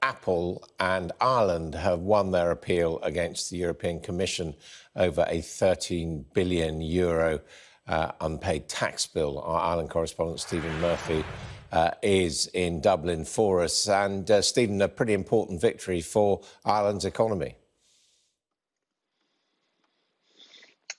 Apple and Ireland have won their appeal against the European Commission over a €13 billion unpaid tax bill. Our Ireland correspondent Stephen Murphy is in Dublin for us. And Stephen, a pretty important victory for Ireland's economy.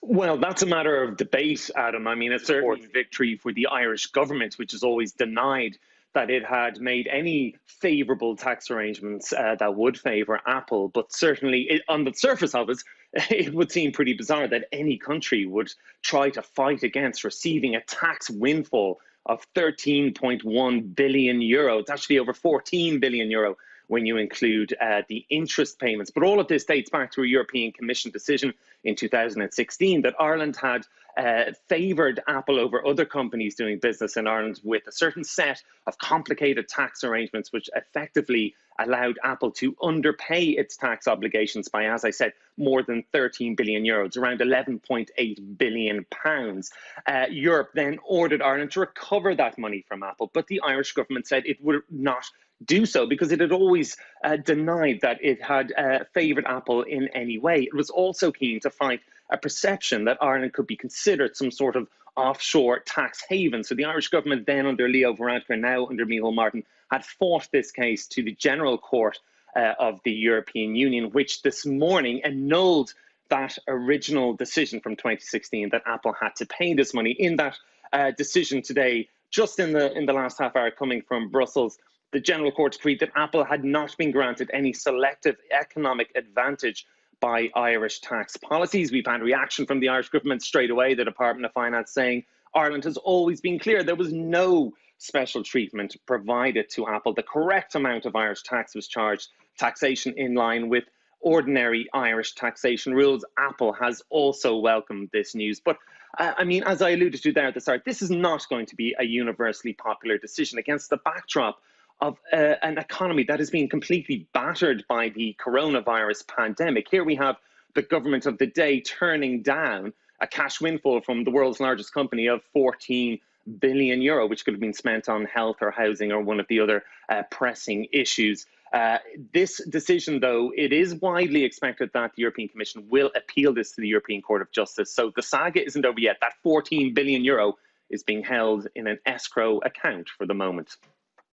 Well, that's a matter of debate, Adam. I mean, it's certainly a victory for the Irish government, which has always denied that it had made any favourable tax arrangements that would favour Apple. But certainly, on the surface of it, it would seem pretty bizarre that any country would try to fight against receiving a tax windfall of €13.1 billion. It's actually over €14 billion when you include the interest payments. But all of this dates back to a European Commission decision in 2016 that Ireland had favoured Apple over other companies doing business in Ireland with a certain set of complicated tax arrangements, which effectively allowed Apple to underpay its tax obligations by, as I said, more than €13 billion, around £11.8 billion. Europe then ordered Ireland to recover that money from Apple, but the Irish government said it would not do so because it had always denied that it had favoured Apple in any way. It was also keen to fight a perception that Ireland could be considered some sort of offshore tax haven. So the Irish government then under Leo Varadkar, now under Micheál Martin, had fought this case to the General Court of the European Union, which this morning annulled that original decision from 2016 that Apple had to pay this money. In that decision today, just in the last half hour coming from Brussels, the General Court decreed that Apple had not been granted any selective economic advantage by Irish tax policies. We've had a reaction from the Irish government straight away, the Department of Finance saying Ireland has always been clear there was no special treatment provided to Apple. The correct amount of Irish tax was charged, taxation in line with ordinary Irish taxation rules. Apple has also welcomed this news. But I mean, as I alluded to there at the start, this is not going to be a universally popular decision against the backdrop of an economy that has been completely battered by the coronavirus pandemic. Here we have the government of the day turning down a cash windfall from the world's largest company of €14 billion, which could have been spent on health or housing or one of the other pressing issues. This decision, though, it is widely expected that the European Commission will appeal this to the European Court of Justice. So the saga isn't over yet. That €14 billion is being held in an escrow account for the moment.